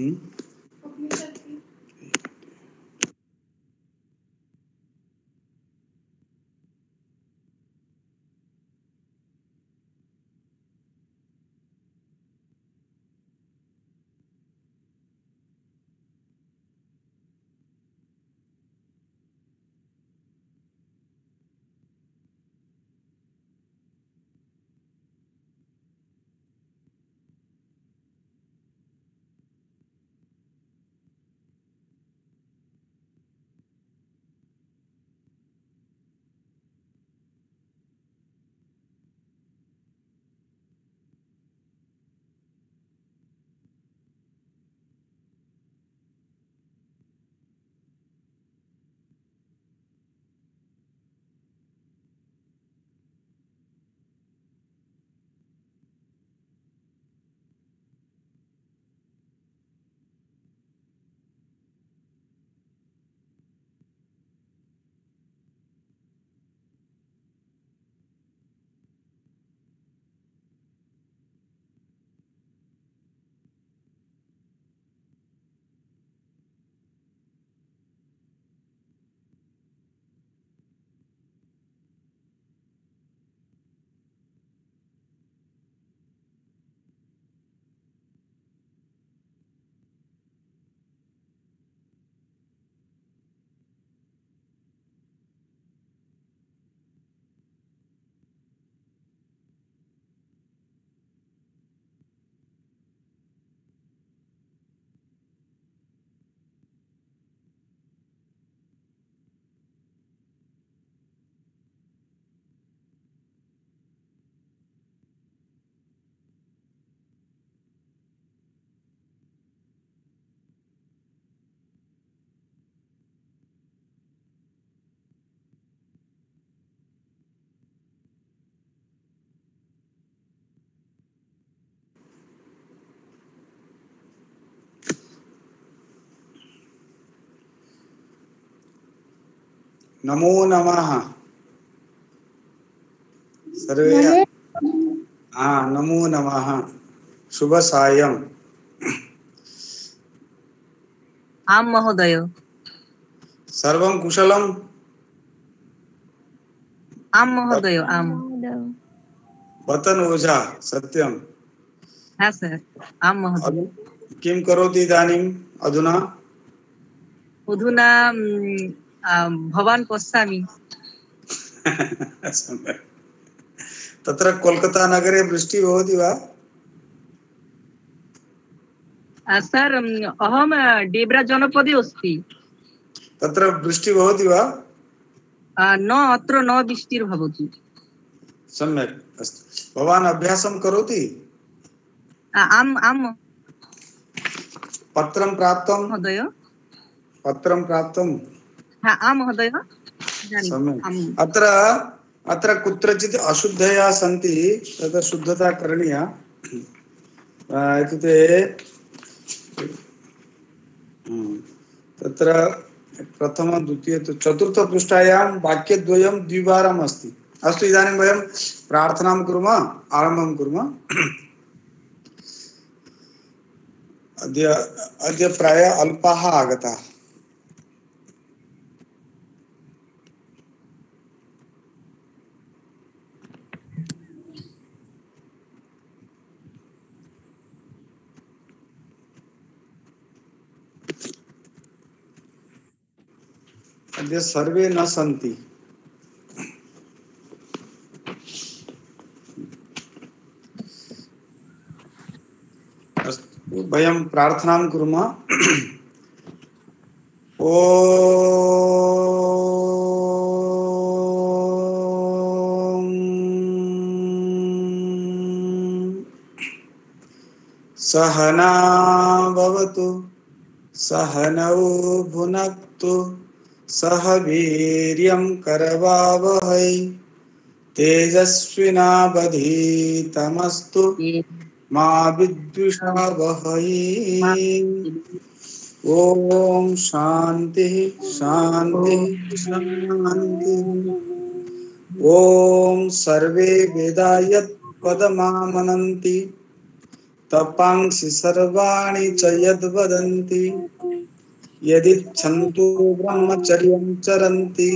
हम्म? नमो नमः सर्वे। हाँ, नमो नमः। शुभ सायं। आम महोदय। सर्वं कुशलम्? आम महोदय, आम। वतन ओझा सत्यं। हाँ सर, आम महोदय। किं करोति इदानीम् अधुना? अधुना भवान् पश्यामि। तत्र कोलकाता नगरे वृष्टिः भवति वा? सर अहम डेब्रा जनपदे अस्ति। तत्र वृष्टिः भवति वा? न, अत्र न वृष्टिर्भवति। सम्यक् अस्ति। भवान् अभ्यासं करोति? आम् आम्। पत्रं प्राप्तं? महोदय। पत्रं प्राप्तं? हाँ, आम् महोदय। सम्यक्। अत्र कुत्रचित् अशुद्धयः सन्ति, तत्र शुद्धता करणीया। इत्युक्ते तत्र प्रथम द्वितीय चतुर्थपृष्ठायां वाक्यद्वयं द्विवारम् अस्ति। अस्तु, इदानीं वयं प्रार्थनां कुर्मः, आरम्भं कुर्मः। अद्य प्रायः अल्पाः आगताः। अद्य सर्वे न सन्ति। अस्तु, वयं प्रार्थनां कुर्मः। ॐ सहना भवतु, सहनौ भुनक्तु, सह वीर्यं करवावहै, तेजस्विनावधीतमस्तु मा विद्विषावहै। ओम शांति शांति शांति। ओम सर्वे वेदा यत् पदमामनन्ति तपांसि सर्वाणि च यद् वदन्ति यदिच्छन्तु ब्रह्मचर्यं चरन्ति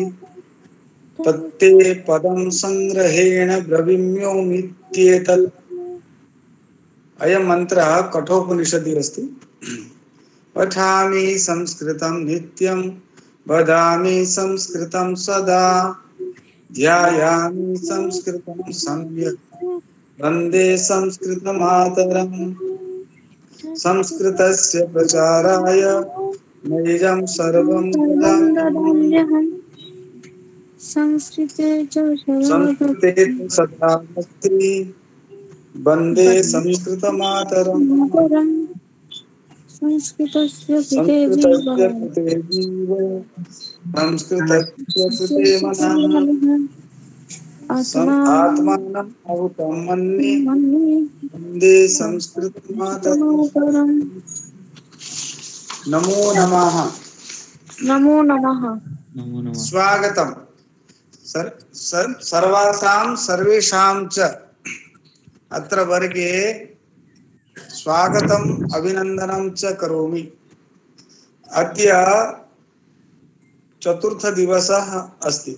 तत्ते पदं संग्रहेण ब्रवीम्योमित्येतत्। अयं मन्त्रः कठोपनिषदि अस्ति। पठामि संस्कृतं नित्यं वदामि संस्कृतं सदा ध्यायामि संस्कृतं सम्यक् वन्दे संस्कृतमातरम्। संस्कृतस्य प्रचाराय नैजं सर्वं ददामि। संस्कृते च सदास्ति वन्दे संस्कृतमातरम्। संस्कृतस्य कृते जीव संस्कृतस्य कृते मनः आत्मानम् अवुतं मन्ये वन्दे संस्कृतमातरम्। नमो नमः। नमो नमः। स्वागतम्। सर्वासां सर्वेषां च अत्र वर्गे स्वागतम् अभिनन्दनं च करोमि। अद्य चतुर्थदिवसः अस्ति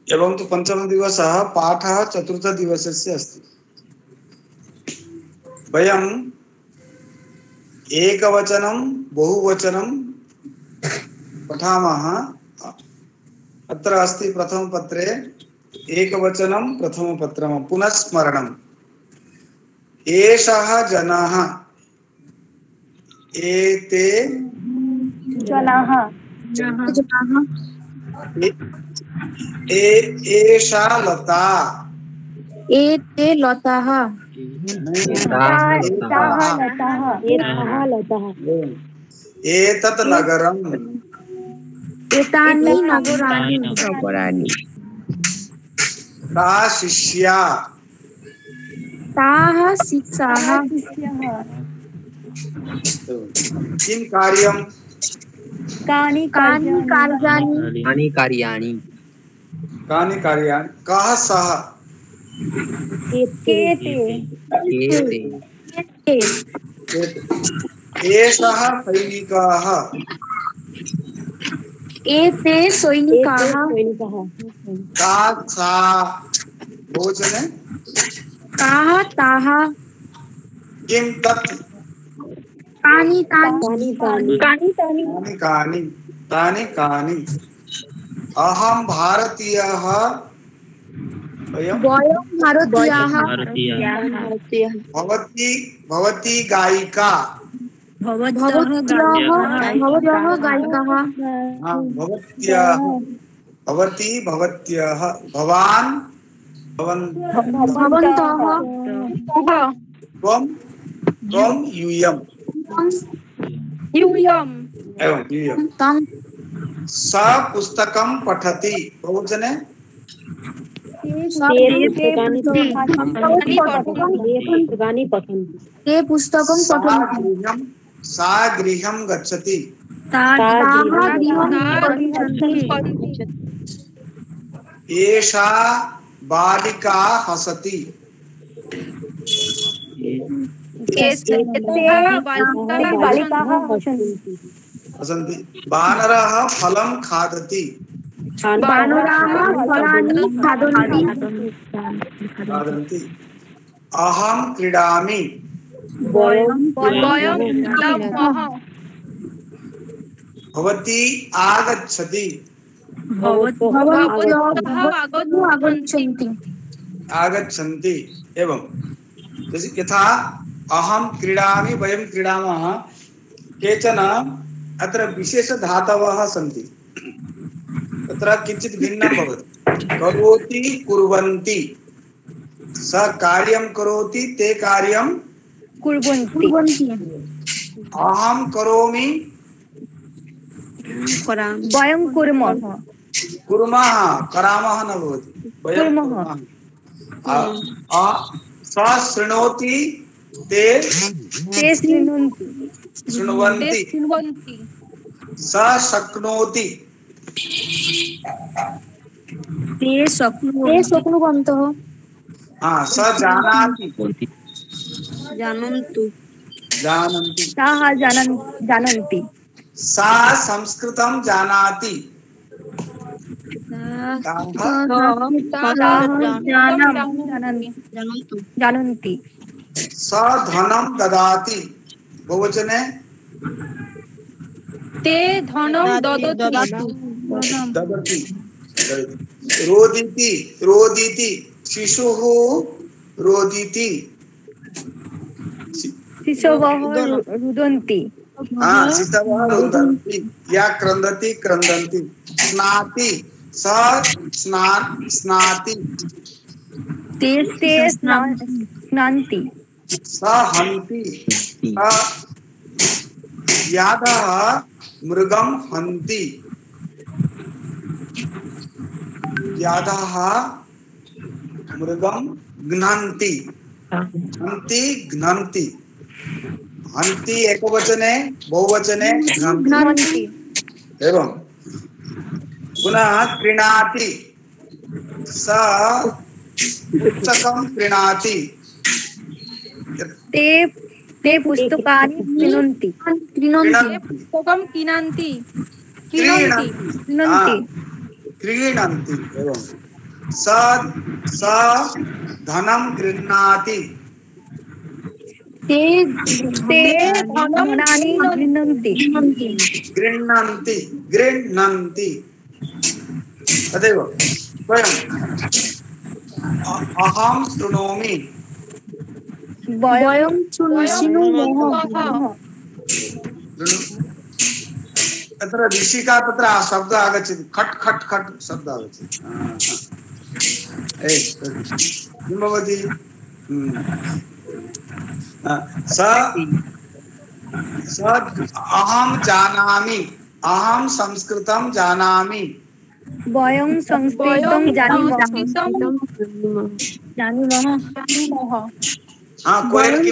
एवं तु पञ्चमदिवसः पाठः चतुर्थदिवसस्य अस्ति। वयम् एकवचनं बहुवचनं पठामः। अत्र अस्ति प्रथमपत्रे एकवचनं प्रथमपत्रं पुनस्मरणम्। एषः जनः एते जनाः एषा लता एते लताः एतत् नगरम् एतानि नगराणि सा शिष्या ताः शिष्याः किं कार्यं कानि कार्याणि कः सः एषः सैनिकः एते सैनिकाः का सा भोजने काः ताः किं तत् कानि अहं भारतीयः वयं भारतीयाः भवती गायिका भवत्यः गायिकाः भवत्यः भवान् भवन्तः त्वं यूयम् तं सा पुस्तकं पठति बहुवचने ते पुस्तकं पठन्ति सा गृहं गच्छति एषा बालिका हसति हसन्ति वानरः फलं खादति खादन्ति अहं क्रीडामि भवती आगच्छति आगच्छन्ति एवं यथा अहं क्रीडामि वयं क्रीडामः केचन अत्र विशेषधातवः सन्ति तत्र किञ्चित् भिन्नं भवति करोति कुर्वन्ति स कार्यं करोति ते कार्यं कुर्वन्ति अहं करोमि वयं कुर्मः करामः न भवति वयं कुर्मः स शृणोति ते शृण्वन्ति स शक्नोति ते शक्नुवन्तः स जानाति जानन्तु जानन्ति ताः जानन्ति सा संस्कृतं जानाति ताः जानन्ति स धनं ददाति बहुवचने ते धनं ददति रोदिति रोदिति शिशुः रोदिति शिशवः रुदन्ति शिशवः रुदन्ति या क्रन्दति क्रन्दन्ति स्नाति स स्नाति ते स्नान्ति स हन्ति यादः मृगं हन्ति यादः मृगं घ्नन्ति हन्ति घ्नन्ति हन्ति एकवचने बहुवचने घ्नन्ति एवं पुनः क्रीणाति स पुस्तकं क्रीणाति ते पुस्तकानि क्रीणन्ति पुस्तकं क्रीणन्ति क्रीणन्ति एवं स धनं गृह्णाति ते धनानि गृह्णन्ति तदेव वयम् अहं शृणोमि वयं शृणुमः तत्र ऋषिका तत्र शब्द आगच्छति खट् खट् खट् शब्द आगच्छति किं भवति स अहं जानामि अहं संस्कृतं जानामि वयं संस्कृतं जानीमः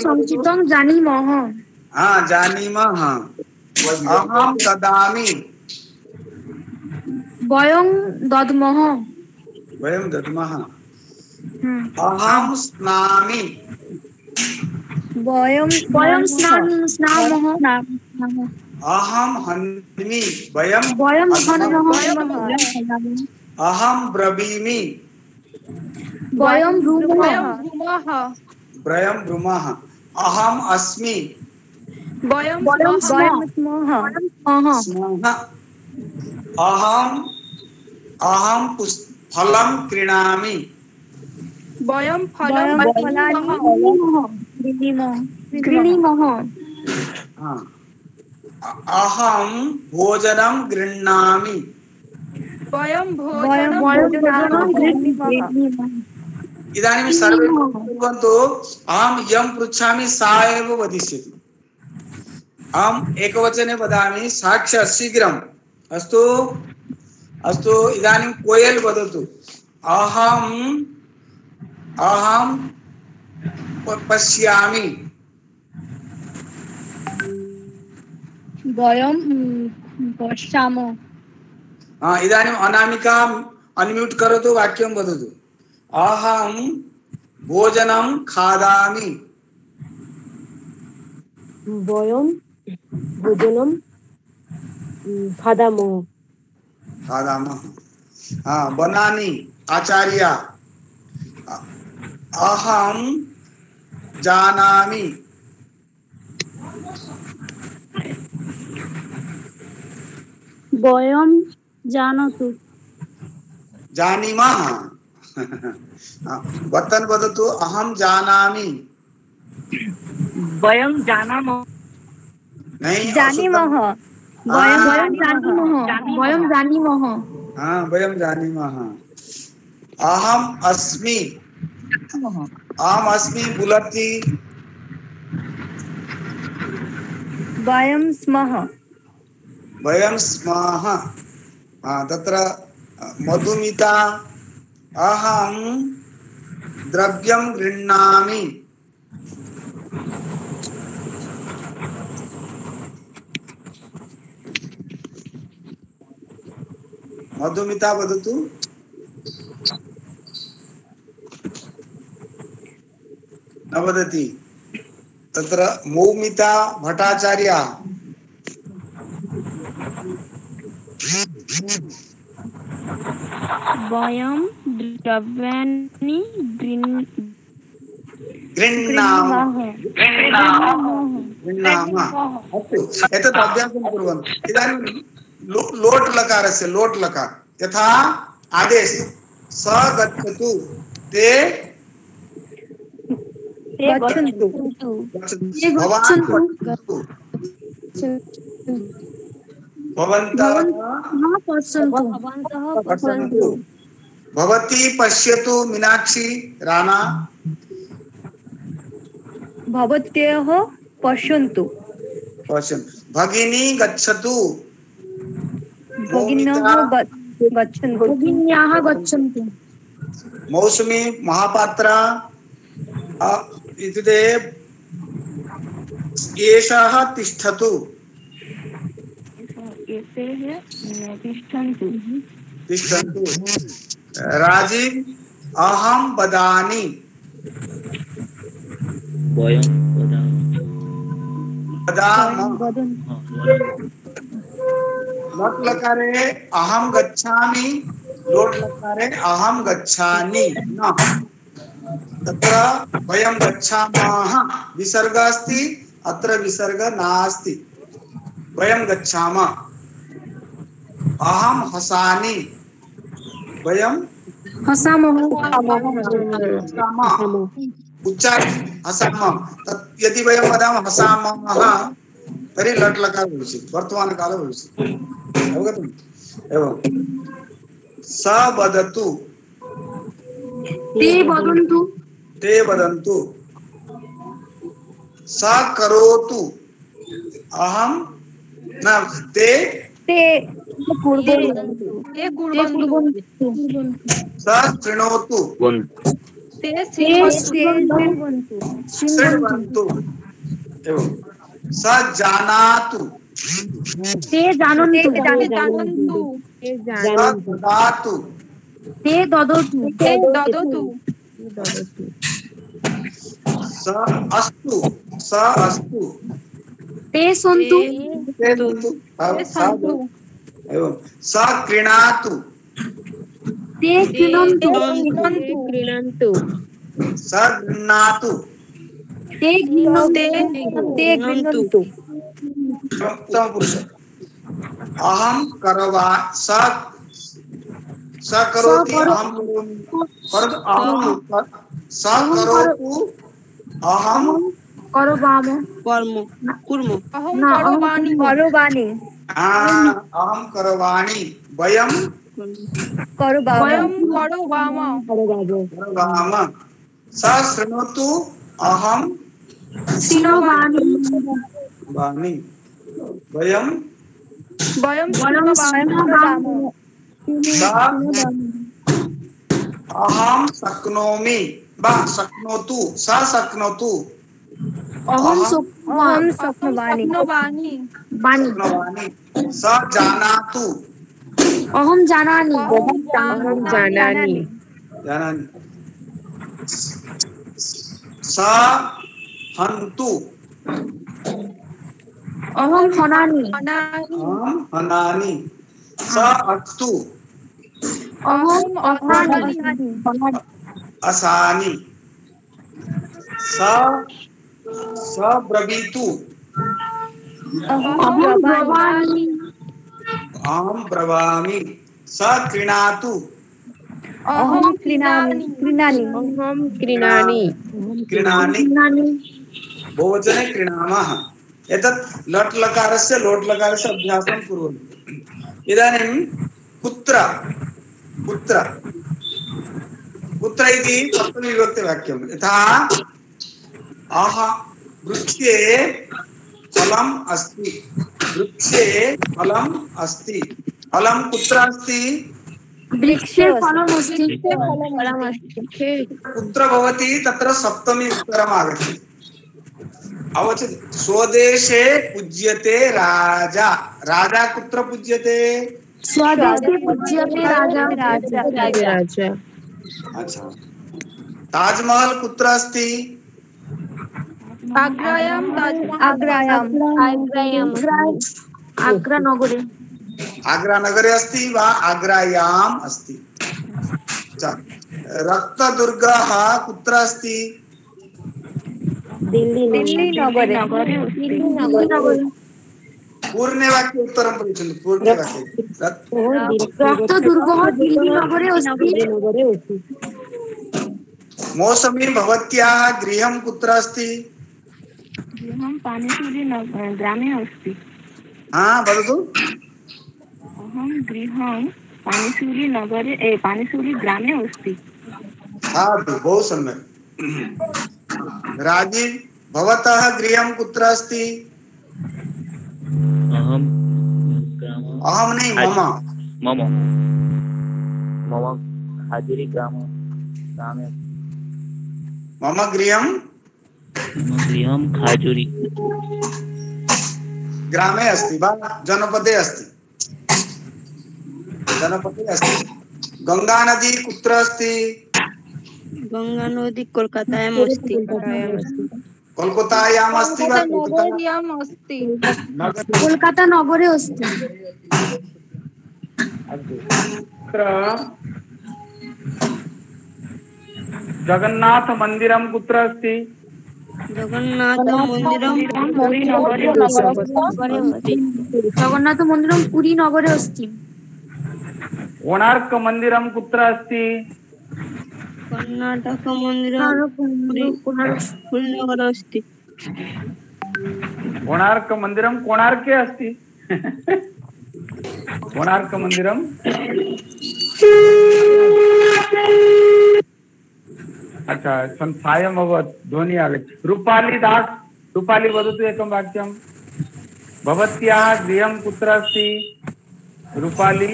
संस्कृतं जानीमः जानीमः अहं ददामि वयं दद्मः अहं स्नामि वयं स्नामः अहं हन्मि वयं अहं ब्रवीमि वयं ब्रूमः अहम् अस्मि अहं फलं क्रीणामि क्रीणीमः अहं भोजनं गृह्णामि इदानीं सर्वे कुर्वन्तु अहं यं पृच्छामि सा एव वदिष्यति अहम् एकवचने वदामि साक्षात् शीघ्रम् अस्तु अस्तु इदानीं कोयल वदतु अहं पश्यामि वयं पश्यामः इदानीम् अनामिका अनम्यूट् करोतु वाक्यं वदतु अहं भोजनं खादामि वयं भोजनं खादामः बनानि आचार्य अहं जानामि वयं जानातु जानीमः वतन वदतु अहं जानामि वयं जानामः नहीं जानीमः वयं जानीमः वयं जानीमः अहम् अस्मि बुलति वयं स्मः तत्र मधुमिता अहं द्रव्यं गृह्णामि मधुमिता वदतु न वदति तत्र मौमिता भट्टाचार्यः वयं द्रव्याणि गृह्णामः अस्तु एतत् अभ्यासं कुर्वन्तु इदानीं लोट् लकारस्य लोट् लकार यथा आदेश स गच्छतु ते गच्छन्तु भवान् पठतु भवन्तः पठन्तु भवती पश्यतु मीनाक्षी राणा भवत्यः पश्यन्तु भगिनी गच्छतु भगिन्यः गच्छन्तु भगिन्याः गच्छन्तु मौसुमी महापात्रा इत्युक्ते एषः तिष्ठतु तिष्ठन्तु राजीव अहं वदामि लट् लकारे अहं गच्छामि लोट् लकारे अहं गच्छामि न तत्र वयं गच्छामः विसर्ग अस्ति अत्र विसर्ग नास्ति वयं गच्छामः अहं हसामि वयं हसामः उच्चार हसामः यदि वयं वदामः हसामः तर्हि लट् लकार भविष्यति वर्तमानकालः भविष्यति अवगतम् एवं स वदतु ते वदन्तु स करोतु अहं न ते स शृणोतु शृण्वन्तु एवं स जानातु ते जानन्तु स ददातु ते ददतु स अस्तु ते सन्तु एवं स क्रीणातु ते क्रीणन्तु स गृह्णातु ते गृह्णन्तु उत्तमपुरुष अहं स करोति अहं करोमि परन्तु स करोतु अहं अहं करवाणि वयं करवाम स शृणोतु अहं शृणोमि वयं अहं शक्नोमि शक्नोतु स शक्नोतु अहं शक्नोमि स जानातु अहं जानामि स हन्तु अहं हनामि स अस्तु अहं असानि स ब्रवीतु अहं ब्रवामि स क्रीणातु अहं क्रीणामि बहुवचने क्रीणामः एतत् लट् लकारस्य लोट् लकारस्य अभ्यासं कुर्वन्तु इदानीं कुत्र इति सप्तमीविभक्तिवाक्यं यथा वृक्षे फलम् अस्ति फलं कुत्र अस्ति वृक्षे फलमस्ति कुत्र भवति तत्र सप्तमी उत्तरम् आगच्छति अवचति स्वदेशे पूज्यते राजा कुत्र पूज्यते स्वदेशे पूज्यते राजा अच्छा ताजमहल कुत्र अस्ति आग्रायां आग्रायाम् आग्रानगरे आग्रा नगरे अस्ति वा आग्रायाम् अस्ति? रक्तदुर्गः कुत्र अस्ति? दिल्ली नगरे पूर्णे वाक्ये उत्तरं पृच्छन्तु। पूर्णे वाक्ये रक्तदुर्गः दिल्ली नगरे अस्ति। मौसमी भवत्याः गृहं कुत्र अस्ति? गृहं पानीसूरी ग्रामे अस्ति। हाँ वदतु। अहं गृहं पानीसूरी ग्रामे अस्ति। बहु सम्यक्। राजीव भवतः गृहं कुत्र अस्ति? अहं नहीं मम खाजुरी ग्रामे मम गृहं खाजुरी ग्रामे अस्ति वा जनपदे अस्ति? जनपदे अस्ति। गंगा नदी कुत्र अस्ति? गंगा नदी कोलकातायाम् अस्ति। कोलकातायाम् अस्ति वा नगर्याम् अस्ति। कोलकाता नगरे अस्ति। जगन्नाथ मंदिरं कुत्र अस्ति? जगन्नाथ मन्दिरं पुरी नगरे अस्ति। कोणार्क मंदिरं कुत्र अस्ति? कर्णाटक मन्दिरं पुरीनगरे अस्ति। कोणार्क मंदिरं कोणार्के अस्ति। कोणार्क मंदिरं अच्छा संस्थायम् अभवत् ध्वनि आगच्छति। रूपाली दास रूपाली वदतु एकं वाक्यं। भवत्याः गृहं कुत्र अस्ति? रूपाली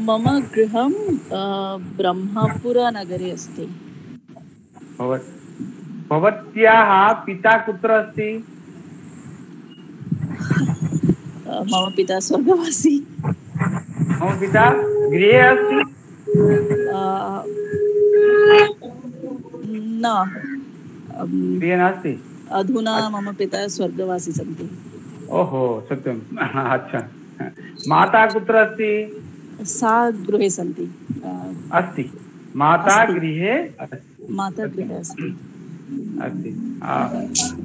मम गृहं ब्रह्मपुरनगरे अस्ति। भवत्याः पिता कुत्र अस्ति? मम पिता स्वर्गवासी। मम पिता गृहे अस्ति? न गृहे नास्ति। अधुना मम पिता स्वर्गवासी सन्ति। ओहो सत्यम्। अच्छा माता कुत्र अस्ति? सा गृहे सन्ति। अस्ति माता गृहे माता गृहे अस्ति।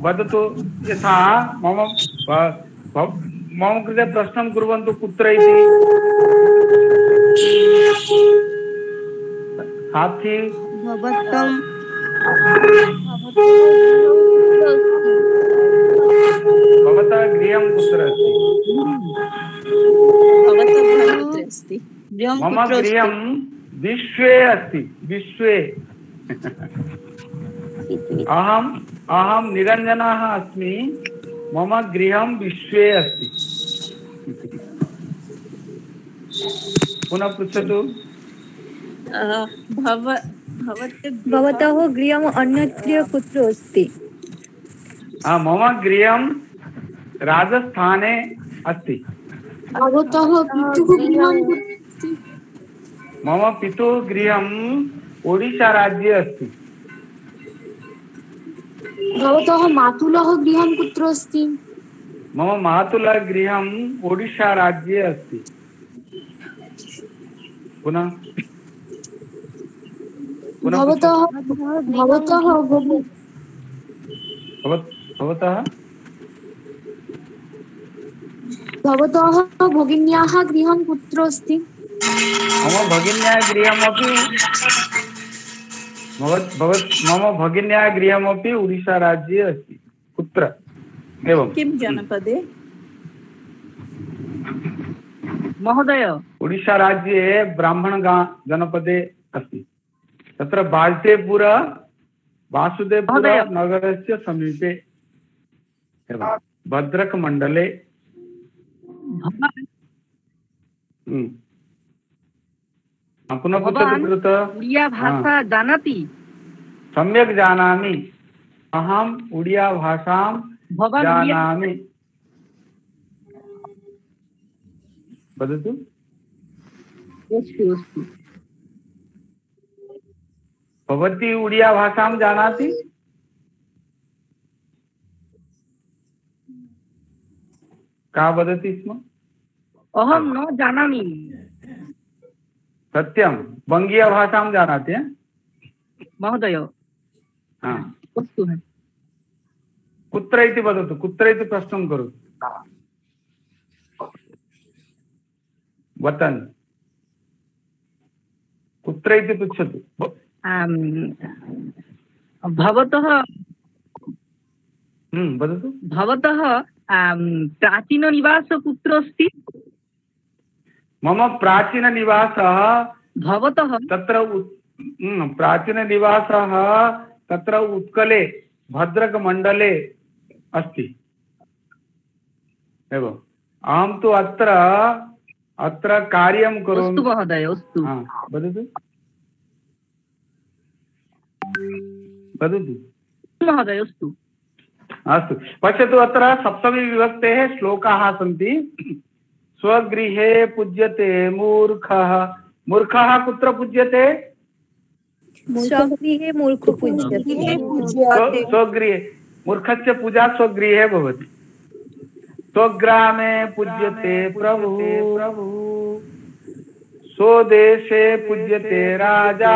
वदतु यथा मम कृते प्रश्नं कुर्वन्तु कुत्र इति। साथी भवतः गृहं कुत्र अस्ति? मम गृहं विश्वे अस्ति। विश्वे अहं निरञ्जनः अस्मि। मम गृहं विश्वे अस्ति। पुनः पृच्छतु। भवतः गृहम् अन्यत्र कुत्र अस्ति? मम गृहं राजस्थाने अस्ति। भवतः पितुः गृहं मम पितुः गृहं ओडिशा राज्ये अस्ति। भवतः मातुलः गृहं कुत्र अस्ति? मम मातुलः गृहं ओडिशा राज्ये अस्ति। पुनः भवतः भगिन्याः गृहं कुत्र अस्ति? मम भगिन्याः गृहमपि ओडिशा राज्ये अस्ति। कुत्र? एवं किं जनपदे? महोदय ओडिशा राज्ये ब्राह्मणगां जनपदे अस्ति। तत्र वासुदेवपुर नगरस्य समीपे भद्रक मंडले। पुनः उड़िया भाषा जानाति? सम्यक् जानामि। अहम् उड़िया भाषां जानामि। वदतु। भवती उड़िया भाषां जानाति? का वदति स्म? अहम न जानामि। सत्यम। वंगीय भाषां जानाति? महोदय हाँ। अस्तु है। कुत्र इति वदतु, कुत्र इति प्रश्नं करोतु। वतन कुत्र इति पृच्छतु। भवतः वदतु। भवतः प्राचीननिवासः कुत्र अस्ति? मम प्राचीननिवासः भवतः तत्र प्राचीननिवासः तत्र उत्कले भद्रकमण्डले अस्ति। एवम् अहं तु अत्र कार्यं करोमि। अस्तु महोदय, अस्तु। वदतु वदतु महोदय, अस्तु। अस्तु पश्यतु, अत्र सप्तमी विभक्तेः श्लोकाः सन्ति। स्वगृहे पूज्यते मूर्खः। मूर्खः कुत्र पूज्यते? स्वगृहे मूर्ख पूज्यते। स्वगृहे। मूर्खस्य पूजा स्वगृहे भवति। स्वग्रामे पूज्यते प्रभु। स्वदेशे पूज्यते राजा।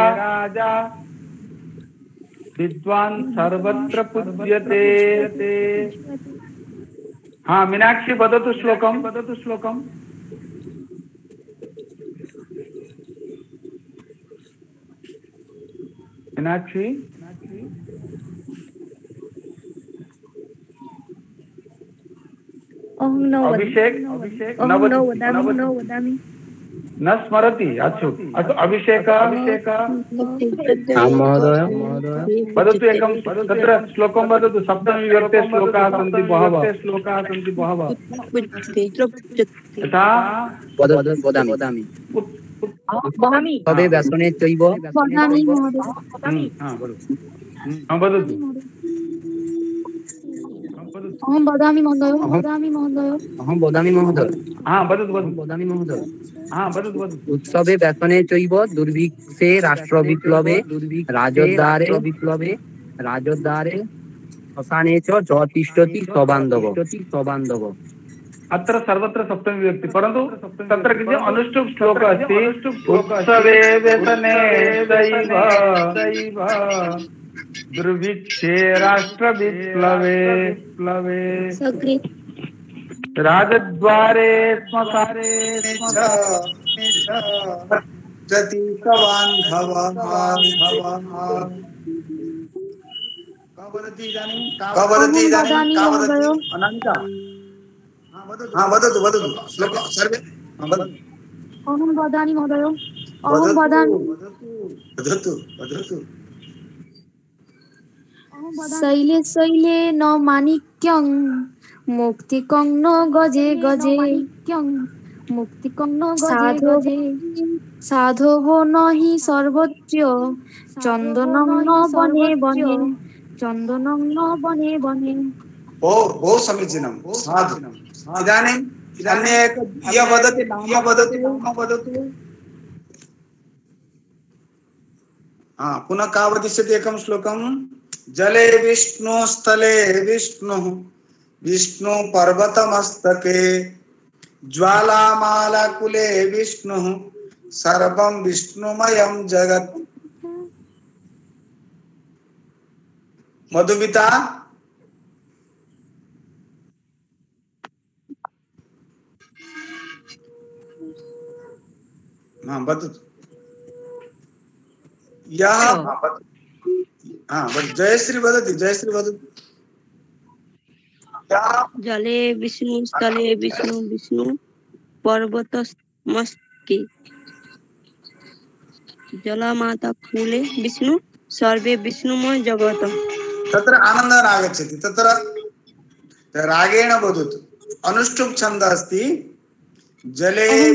विद्वान् सर्वत्र पूज्यते। हाँ मीनाक्षी वदतु श्लोकं। वदतु श्लोकं। मीनाक्षी अभिषेक न स्मरति। अस्तु अभिषेक वदतु एकं तत्र श्लोकं वदतु। सप्तमी विभक्ते श्लोकाः सन्ति बहवः। यथा वदामि तबे व्यासने चैव वदामि महोदय। वदतु। अहं वदामि महोदय। अहं वदामि महोदय। उत्सवे व्यासने चैव दुर्भिक्षे राष्ट्रविप्लवे राजोद्धारे श्मशाने च तिष्ठति सबान्धव। अत्र सर्वत्र सप्तमी विभक्ति, परन्तु तत्र किञ्चित् अनुष्टुप् श्लोकः अस्ति। उत्सवे व्यसने दैव दुर्भिक्षे राष्ट्रविप्लवे राजद्वारे श्मशाने जति अनन्ता। हाँ वदतु वदतु श्लोक सर्वे। अहं वदामि महोदय। वदतु। शैले शैले न माणिक्यं मुक्तिकं न गजे साधवो न हि सर्वत्र चन्दनं न बने। बहु समीचीनं। साधु। इदानीम् अन्य एक वदतु। पुनः का वदिष्यति एकं श्लोकं। जले विष्णु स्थले विष्णु पर्वतमस्तके ज्वालामालाकुले विष्णु सर्वं विष्णुमयं जगत्। मधुमिता वदतु। जयश्री वदति। जले विष्णु स्थले विष्णु पर्वतमस्तके जलमाता कूले विष्णु सर्वे विष्णुमय जगत्। तत्र आनन्दः आगच्छति। तत्र रागेण वदतु। अनुष्टुप् छन्दः अस्ति। जले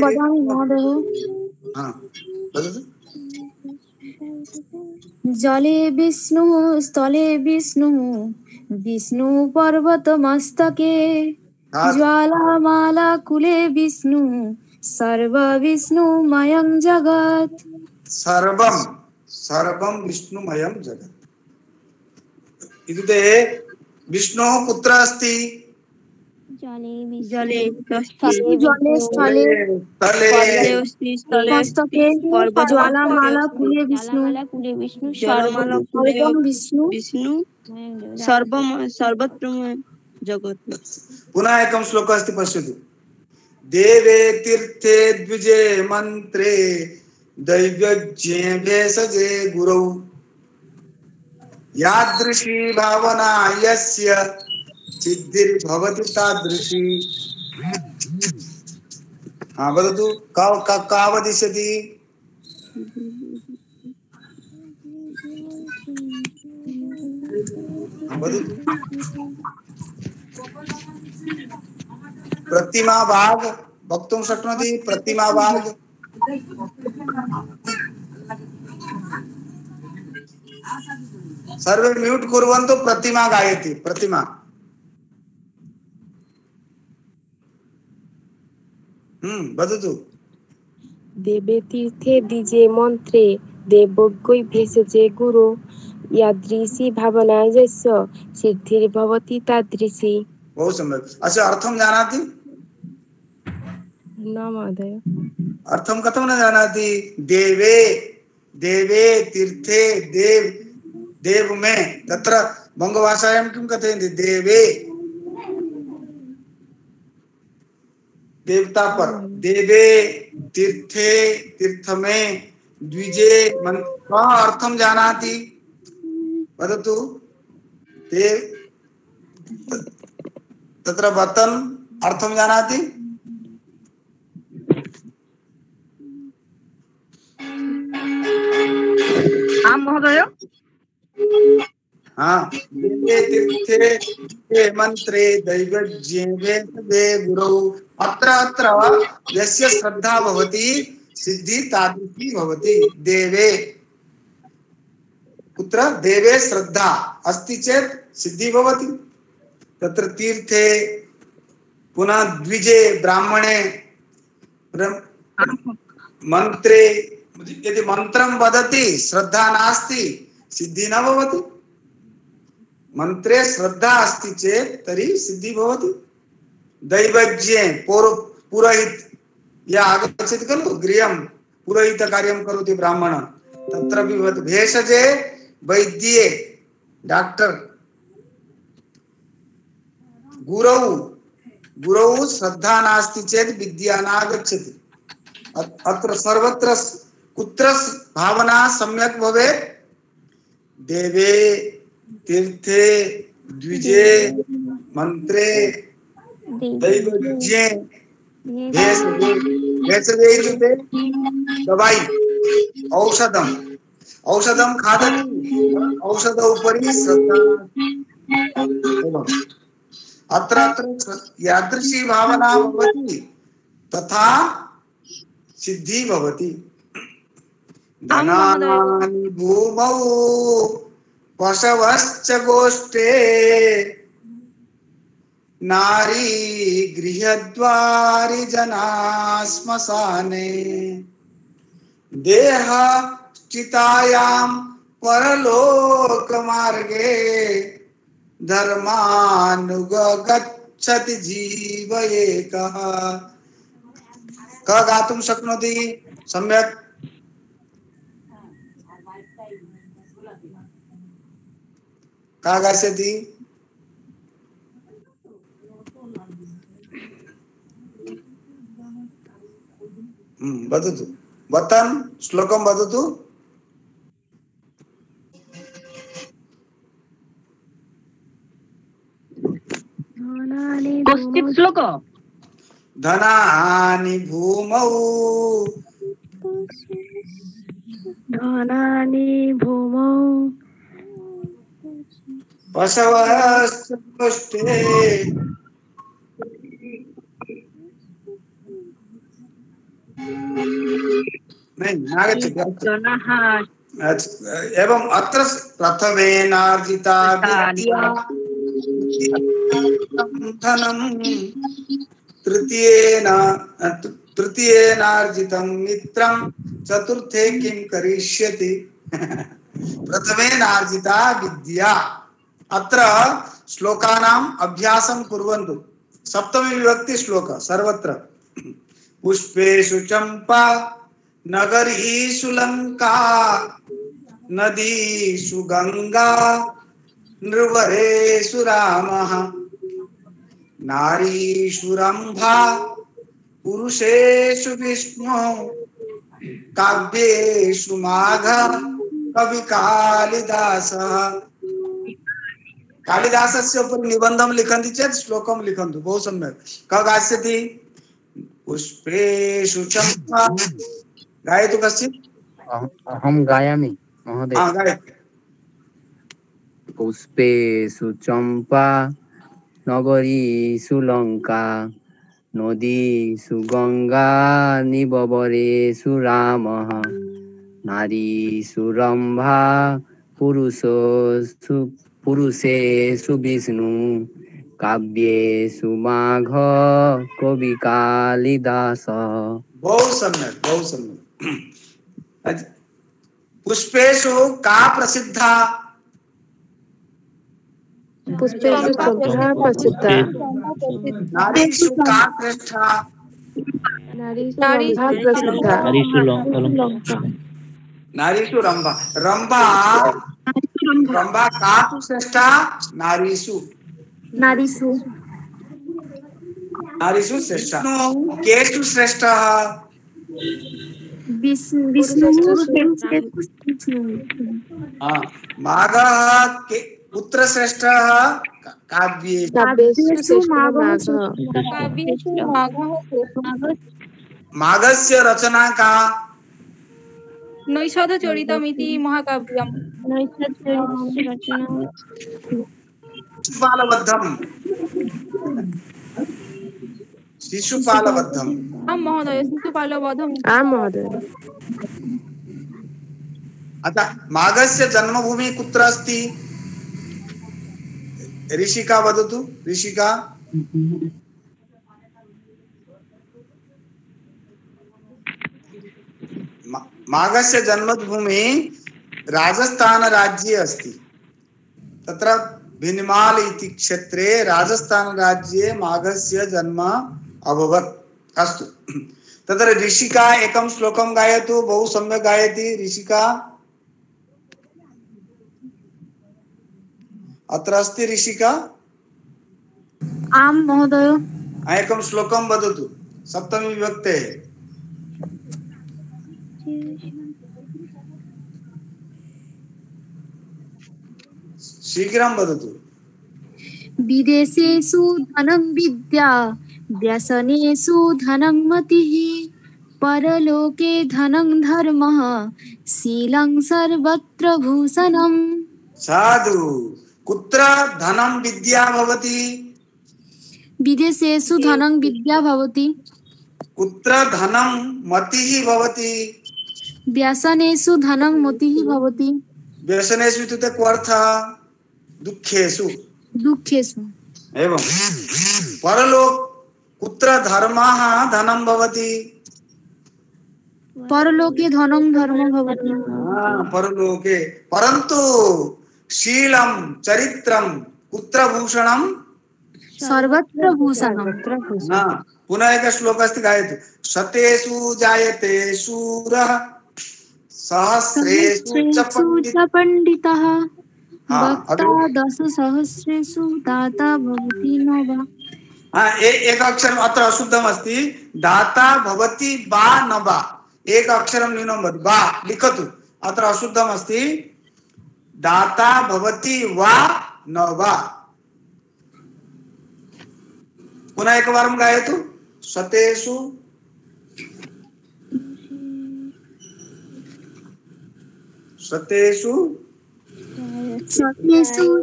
जले विष्णु स्थले विष्णु पर्वतमस्तके ज्वालामाला कुले विष्णु सर्व विष्णुमयं जगत्। सर्वं सर्वं विष्णुमयं जगत्। इत्युक्ते विष्णुः कुत्र अस्ति? जले जले स्थले स्थले मस्तके ज्वालामालाकुले विष्णु सर्वं विष्णु विष्णु सर्वत्र जगत्। पुनः एकं श्लोकः अस्ति, पश्यतु। देवे तीर्थे द्विजे मन्त्रे दैवज्ञे भेषजे गुरौ यादृशी भावना यस्य सिद्धिर्भवति तादृशी। हाँ वदतु, का वदिष्यति? वदतु। प्रतिमा भाग वक्तुं शक्नोति? प्रतिमा भाग सर्वे म्यूट कुर्वन्तु। प्रतिमा गायति। प्रतिमा वदतु। देवे तीर्थे द्विजे मन्त्रे देवज्ञै भेषजे गुरु यादृशी भावना यस्य सिद्धिर्भवति तादृशी। बहुत सम्यक्। अस्य अर्थं जानाति? न महोदय। अर्थं कथं न जानाति? देवे देवे तीर्थे देव देव में तत्र बंगभाषायां किं कथयन्ति? देवे देवता पर, देवे तीर्थे तीर्थ में, द्विजे का अर्थं जानाति? वदतु। देव तत्र वतन अर्थं जानाति? आं महोदय। हाँ, देवे तीर्थे मंत्रे दैवज्ञे भेषजे गुरौ अत्र यस्य श्रद्धा भवति सिद्धि तादृशी भवति। देवे कुत्र? देवे श्रद्धा अस्ति चेत् सिद्धि भवति। तत्र तीर्थे, पुनः द्विजे ब्राह्मणे, मंत्रे यदि मंत्रं वदति श्रद्धा नास्ति सिद्धि न भवति। मंत्रे श्रद्धा अस्ति चेत् तर्हि सिद्धि भवति। दैवज्ञे पुरोहित या आगच्छति खलु गृहं, पुरोहितकार्यं करोति ब्राह्मण, तत्र अपि भवति। भेषजे वैद्ये डॉक्टर, गुरौ श्रद्धा नास्ति चेत् विद्या नागच्छति। अत्र सर्वत्र कुत्र भावना सम्यक् भवेत्? देवे तीर्थे द्विजे मंत्रे दैवज्ञे भेषजे इत्युक्ते दवाई, औषधं खादति, औषध उपरि श्रद्धा। अत्र यादृशी भावना भवति तथा सिद्धि भवति। धनानि भूमौ पशवश्च गोष्ठे नारी गृहद्वारि जना श्मशाने देह चितायां परलोकमार्गे धर्मानुगच्छति जीव एकः। क गातुं शक्नोति सम्यक्? का गास्यति? वदतु। वतन श्लोकं वदतु। कश्चित् श्लोक? धनानि भूमौ पशवश्च गोष्ठे नहीं नागच्छति। एवं अत्र प्रथमेनार्जिता विद्या धनं तृतीयेनार्जितं मित्रं चतुर्थे किं करिष्यति। प्रथमेनार्जिता विद्या। अत्र श्लोकानाम् अभ्यासं कुर्वन्तु। सप्तमी विभक्ति श्लोक सर्वत्र। पुष्पेषु चंपा नगरीषु लंका नदीषु गंगा नृवरेषु रामः नारीषु रंभा पुरुषेषु विष्णु काव्येषु माघ कवि कालिदासः। कालिदासस्य उपरि निबन्धं लिखन्ति चेत् श्लोकं लिखन्तु। बहु सम्यक्। कः गास्यति? पुष्पेषु चंपा। गायतु कश्चित्। अहं गायामि महोदय। गायतु। पुष्पेषु चंपा नगरीषु लंका नदीषु गंगा निबबरेषु रामः नारीषु रंभा पुरुषेषु विष्णु काव्येषु माघ कवि कालिदास। बहुत सम्यक, बहुत सम्यक। पुष्पेषु का प्रसिद्धा? पुष्पेषु चंपा प्रसिद्धा। नारीषु का श्रेष्ठा? नारीषु रंभा प्रसिद्धा। नारीषु रंभा। रंभा का श्रेष्ठा? नारीषु श्रेष्ठा। केषु श्रेष्ठः? विष्णु। माघः पुत्र श्रेष्ठः? काव्येषु माघः। माघस्य रचना का? नैषधचरितमिति महाकाव्यम्। शिशुपालवद्धम्। आं महोदय, शिशुपालवधम्। आं महोदय। अतः माघस्य जन्मभूमि कुत्र अस्ति? ऋषिका वदतु। ऋषिका। माघस्य जन्मभूमि राजस्थान राज्ये अस्ति। तत्र भिन्माल इति क्षेत्रे राजस्थान राज्ये माघस्य जन्म अभवत्। अस्तु। तत्र ऋषिका एकं श्लोकं गायतु। बहु सम्यक् गायति ऋषिका। अत्र अस्ति ऋषिका? आं महोदय। एकं श्लोकं वदतु सप्तमी विभक्तेः। शीघ्रं वदतु। विदेशेषु धनं विद्या व्यसनेषु धनं मतिः परलोके धनं धर्मः शीलं सर्वत्र भूषणम्। साधु। कुत्र धनं विद्या भवति? विदेशेषु धनं विद्या भवति। कुत्र धनं मतिः भवति? व्यसनेषु धनं मतिः भवति। व्यसनेषु इत्युक्ते कोऽर्थः? दुःखेषु। एवं। परलोक कुत्र धर्मः धनं भवति? परलोके धनं धर्मः भवति। परलोके। परन्तु शीलं चरित्रं कुत्र भूषणं? सर्वत्र भूषणं। पुनः एक श्लोक अस्ति गायतु। शतेषु जायते शूरः सहस्रेषु च पंडितः वक्ता दशसहस्रेषु दाता भवति नवा। एक अक्षरम् अत्र अशुद्धम् अस्ति। दाता भवति वा न वा। एक अक्षरं न्यूनं भवति। वा लिखतु। अत्र अशुद्धम् अस्ति। दाता भवति वा न वा। पुनः एकवारं गायतु। शतेषु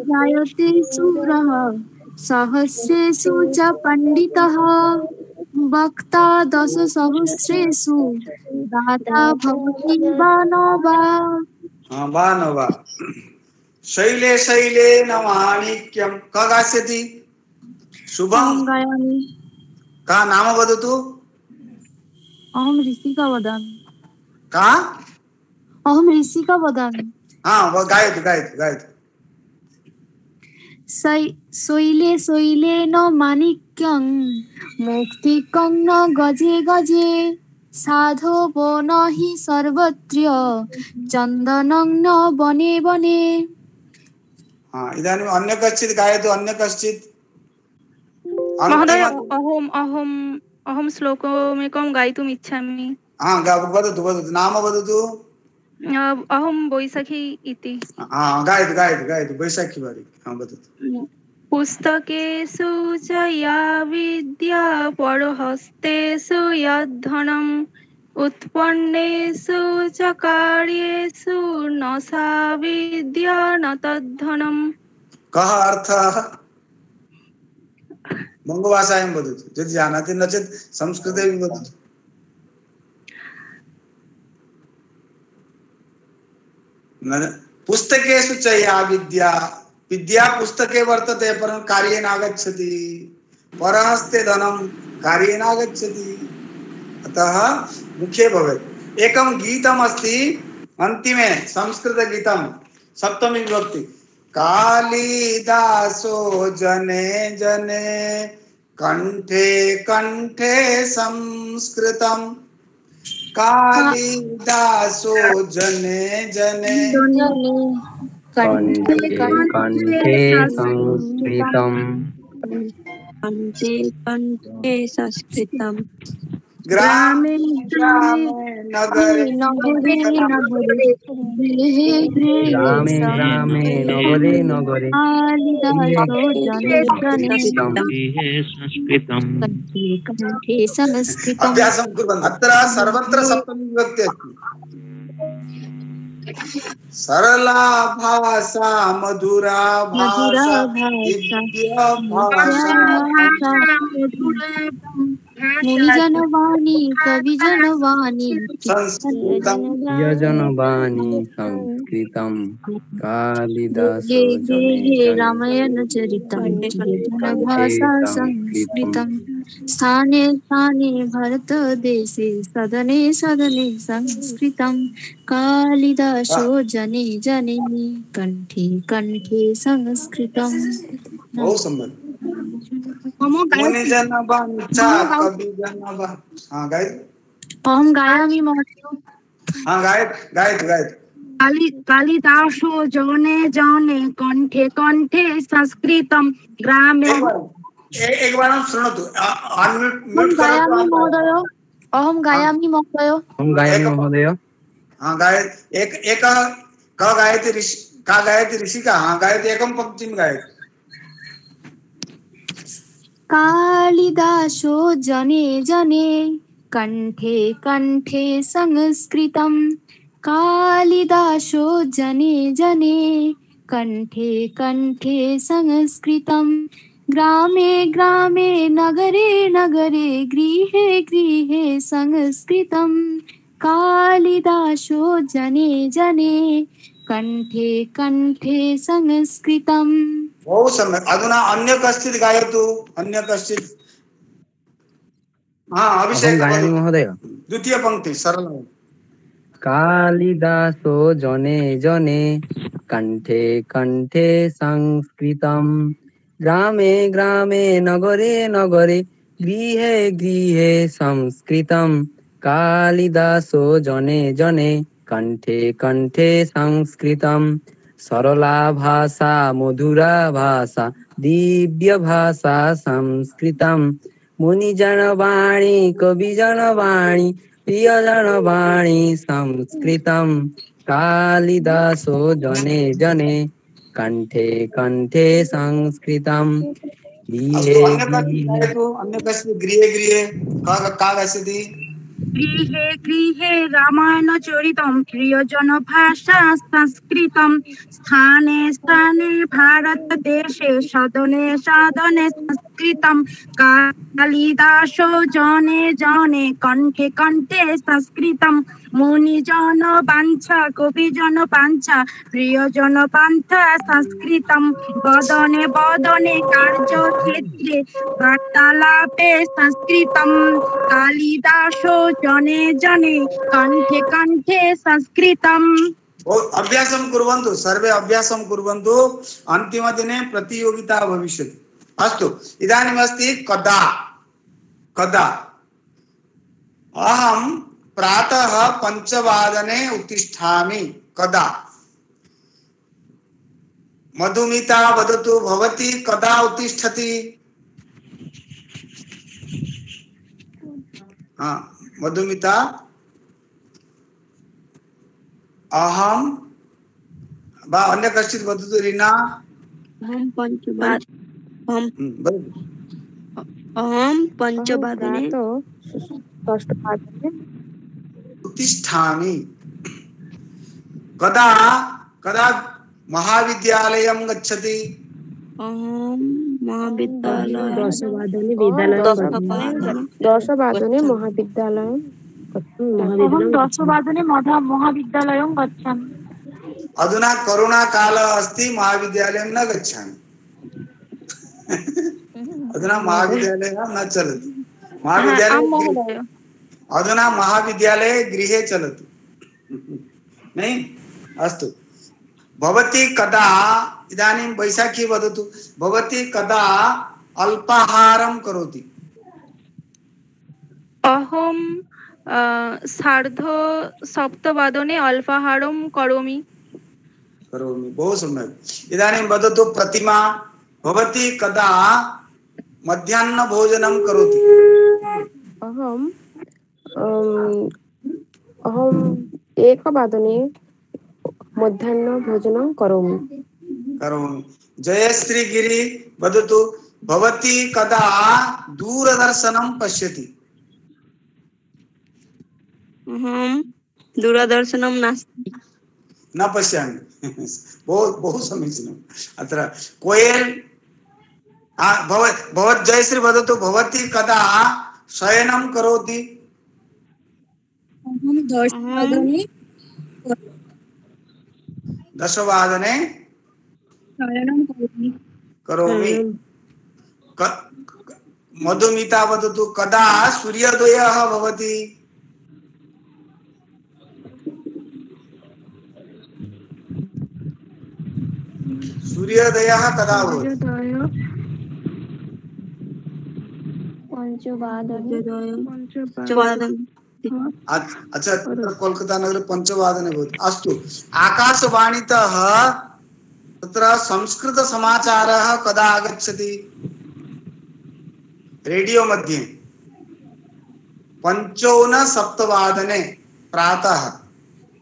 जायते शूरः सहस्रेषु च पंडितः वक्ता दशसहस्रेषु दाता भवति वा न वा। शैले शैले न माणिक्यं। कः गास्यति? शुभं गायामि। का नाम वदतु? अहं ऋषिका वदामि। का? अहम ऋषिका वदामि। हाँ वो गायतु। शैले शैले न माणिक्यं मुक्तिकं न गजे गजे साधवो न हि सर्वत्र चन्दनं न वने वने। हाँ इदानीं अन्य कश्चित् गायतु अन्य कश्चित्। महोदय अहं श्लोकमेकं गातुम् इच्छामि। हाँ वदतु नाम वदतु। अहं वैशाखी इति। हाँ गायतु वैशाखी वारी। हाँ वदतु। पुस्तकेषु च या विद्या परहस्तेषु यद्धनम् उत्पन्नेषु च कार्येषु न सा विद्या न तद्धनम्। कः अर्थः बङ्गभाषायां वदतु यदि जानाति नो चेत् संस्कृते वदतु। पुस्तकेषु च या विद्या पुस्तके वर्तते परं कार्ये नागच्छति। परहस्ते धनं कार्ये नागच्छति। अतः मुख्ये भवेत्। एकं गीतम् अस्ति अन्तिमे संस्कृतगीतं सप्तमी विभक्ति। कालिदासो जने जने कंठे कंठे संस्कृतम्। कालिदासो जने जने कंठे कंठे संस्कृतम्। कंठे कंठे संस्कृतम्। ग्रामे ग्रामे नगरे ग्रामे ग्रामे नगरे नगरे अभ्यासं कुर्वन्तु। अत्र सर्वत्र सप्तमी विभक्ति अस्ति। सरला भाषा मधुरा भाषा दिव्य भाषा मुनिजनवाणी कविजनवाणी संस्कृतं यजनवाणी संस्कृतं। कालिदासो जने रामायण चरितं भाषा संस्कृतं। स्थाने स्थाने भारत देशे सदने सदने संस्कृतं। कालिदासो जने जने कंठे कंठे संस्कृतं। बहु सम्यक्। मुनिजनवाणी च कविजनवाणी। हाँ अहं गायामि महोदय। हाँ गायतु। कालिदासो जने जने कंठे कंठे संस्कृतं ग्रामे। एक बार हम शृणोतु। अनम्यूट गायामि महोदय। अहं गायामि महोदय। हाँ गायतु। एक का गायति ऋषिका। हाँ गायतु एकं पंक्तिं गायतु। कालिदासो जने जने कंठे कंठे संस्कृतं। कालिदासो जने जने कंठे कंठे संस्कृतं। ग्रामे ग्रामे नगरे नगरे गृहे गृहे संस्कृतं। कालिदासो जने जने कंठे कंठे संस्कृतं। बहु सम्यक्। अधुना अन्य कश्चित् गायतु। अन्य कश्चित्। हाँ अभिषेक महोदय। द्वितीय पंक्ति सरल। कालिदासो जने जने कंठे कंठे संस्कृतं। ग्रामे ग्रामे नगरे नगरे गृहे गृहे संस्कृतं। कालिदासो जने जने कंठे कंठे संस्कृतं। सरला भाषा मधुरा भाषा दिव्य भाषा संस्कृतं। मुनिजनवाणी कविजनवाणी प्रियजनवाणी संस्कृतं। कालिदासो जने जने कंठे कंठे संस्कृतं। गृहे गृहे का गच्छति। गृहे गृहे रामायणचरितं प्रियजन भाषा संस्कृतं। स्थाने स्थाने भारतदेशे सदने सदने संस्कृतं। कालिदासो जने जने कंठे कंठे संस्कृतं। মুনিজন বাঞ্ছা কবিজন পাঞ্ছা প্রিয়জন পান্থা সংস্কৃতম বদনে বদনে কার্যক্ষেত্রে বার্তালাপে সংস্কৃতম কালিদাস জনে জনে কণ্ঠে কণ্ঠে সংস্কৃতম। अभ्यासं कुर्वन्तु सर्वे अभ्यासं कुर्वन्तु अन्तिमदिने प्रतियोगिता भविष्यति। अस्तु इदानीम् अस्ति कदा कदा अहं प्रातः 5 वादने उत्तिष्ठामि कदा मधुमिता वदतु भवती कदा उत्तिष्ठति। हाँ मधुमिता अहम बा अन्य कश्चित् वदतु रीना अहं पञ्चवादने उत्तिष्ठामि। कदा कदा महाविद्यालयं गच्छति। अहं महाविद्यालयं 10 महाविद्यालयं अहं 10 वादने महाविद्यालयं गच्छामि। अधुना कोरोना काल अस्ति महाविद्यालयं न गच्छामि। अधुना महाविद्यालयः न चलति। महाविद्यालय अधुना महाविद्यालये गृहे चलति नहीं। अस्तु भवती कदा इदानीं वैशाखी वदतु भवती कदा अल्पाहारं करोति। अहं 7:30 अल्पाहारं करोमि। बहु सम्यक्। इदानीं वदतु प्रतिमा भवती कदा मध्याह्न भोजनं करोति। अहं 1 वादने मध्याह्न भोजनं करोमि। जयश्री गिरी वदतु भवती कदा दूरदर्शनं पश्यति। अहं दूरदर्शनं नास्ति न पश्यामि। बहु समीचीनम्। अत्र कोयल भवत् जयश्री वदतु भवती कदा शयनं करोति। अहं 10 वादने शयनं करोमि। मधुमिता वदतु कदा सूर्योदयः भवति। सूर्योदयः कदा भवति। 5 अच्छा कोलकाता नगरे 5 वादने भवति। अस्तु आकाशवाणीतः तत्र संस्कृत समाचारः कदा आगच्छति। रेडियो मध्ये 5:55 वादने प्रातः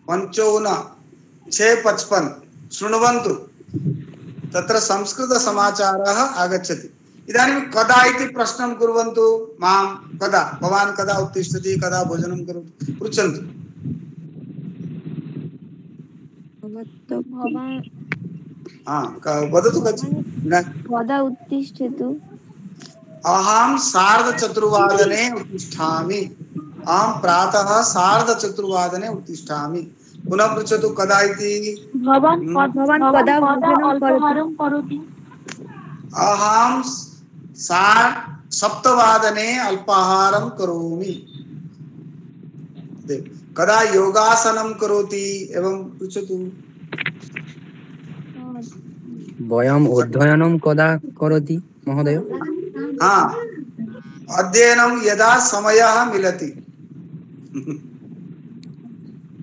5:55 शृण्वन्तु तत्र संस्कृत समाचारः आगच्छति। इदानीं कदा इति प्रश्नं कुर्वन्तु मां कदा भवान् कदा उत्तिष्ठति कदा भोजनं करोति पृच्छन्तु। वदतु कदा उत्तिष्ठतु। अहं 4:30 उत्तिष्ठामि। अहं प्रातः 4:30 उत्तिष्ठामि। पुनः पृच्छतु कदा इति। भवान् कदा अल्पाहारं करोति। अहं 7:30 अल्पाहारं करोमि। कदा योगासनं करोति एवं पृच्छतु। वयम् अध्ययनं कदा करोति महोदय। हाँ अध्ययनं यदा समयः मिलति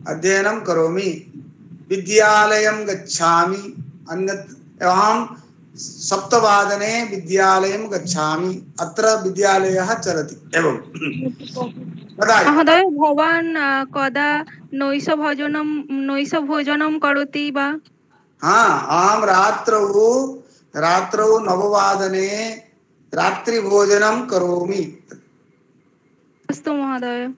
अध्ययनं करोमि। विद्यालयं गच्छामि। अन्यत् अहं 7 वादने विद्यालयं गच्छामि। अत्र विद्यालयः चलति एवं। महोदय भवान् कदा नैशभोजनं करोति वा। हाँ अहं रात्रौ 9 वादने रात्रिभोजनं करोमि। अस्तु महोदय।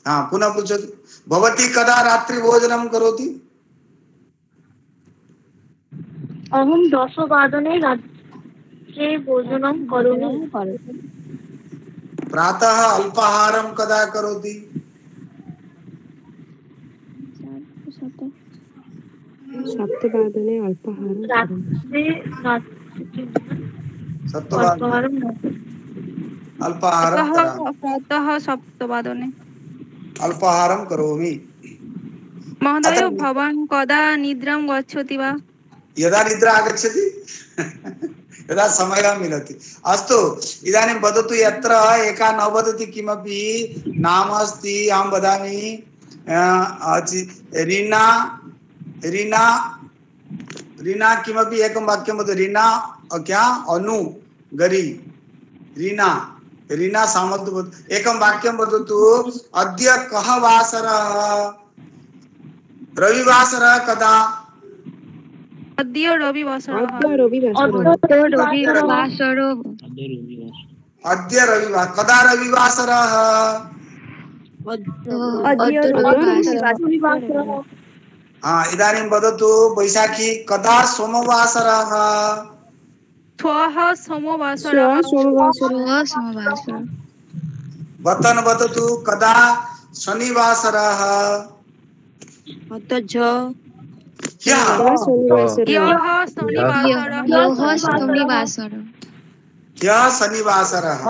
हाँ पुनः पृच्छतु भवती कदा रात्रिभोजनं करोति। अहं 10 वादने रात्रे भोजनं करोमि। प्रातः अल्पाहारं कदा करोति। सप्तवादने अल्पाहारं अल्पाहारं करामि। प्रातः सप्तवादने। अल्पाहारं करोमि। महोदय भवान् कदा निद्रां गच्छति वा? यदा निद्रा आगच्छति यदा समयः मिलति। अस्तु, इदानीं वदतु, यत्र एका न वदति किमपि नाम अस्ति, अहं वदामि। रीना रीना रीना किमपि एकं वाक्यं वदतु। रीना क्या अनु गरी रीना रीना सामर्थ्य एकं वाक्यं वदतु। अद्य कः वासरः? रविवासरः कदा? अद्य रविवासरः। अद्य रविवार कदा रविवासरः? इदानीं वदतु बैशाखी कदा सोमवासरः? श्वः सोमवासरः। वतन वदतु कदा शनिवासरः? ह्यः शनिवासरः।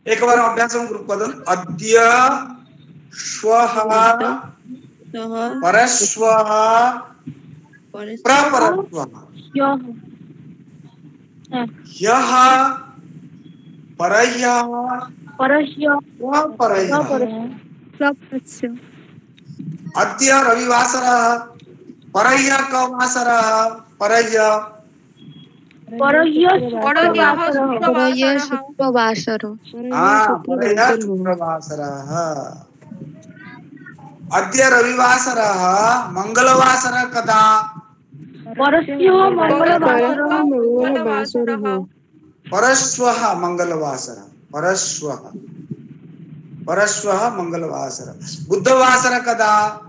एकवारं अभ्यासं कुर्वन्तु। अद्य श्वः परश्वः प्रपरश्वः ह्यः परह्यः अद्य रविवासरः। परह्यः कः वासरः? परह्यः शुक्रवासरः। अद्य रविवासरः। मंगलवासरः कदा? परश्वः मंगलवासरः। परश्वः मंगलवासरः। बुधवासरः कदा?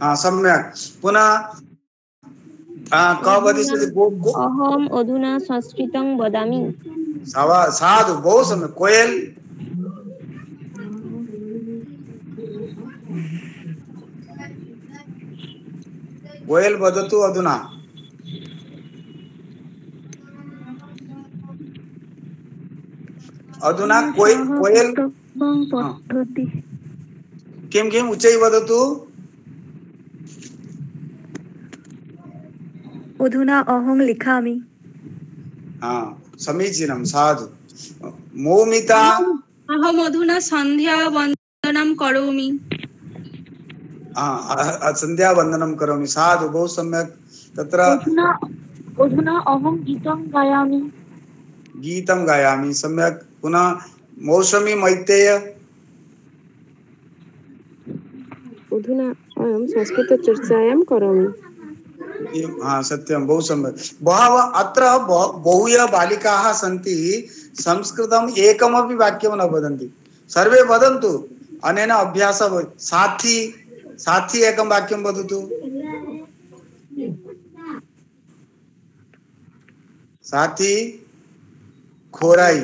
सम्यक्। पुनः कः वदिष्यति? अहम् अधुना संस्कृतं वदामि। साधु, बहु सम्यक्। कोयल कोयल वदतु अधुना। अधुना कोयल किं उच्चैः वदतु। अधुना अहं लिखामि। समीचीनं, साधु। मौमिता अहम् अधुना सन्ध्यावन्दनं करोमि। सन्ध्यावन्दनं करोमि। साधु, बहु सम्यक्। तत्र अधुना अहं गीतं गायामि। गीतं गायामि, सम्यक्। पुनः मौसमी मैत्रेय अधुना अहं संस्कृतचर्चायां करोमि। सत्यं, बहु सम्यक्। बहवः अत्र बहूयः बालिकाः सन्ति, संस्कृतम् एकमपि वाक्यं न वदन्ति। सर्वे वदन्तु, अनेन अभ्यासः भवति। साथी एकं वाक्यं वदतु। साथी खोराई।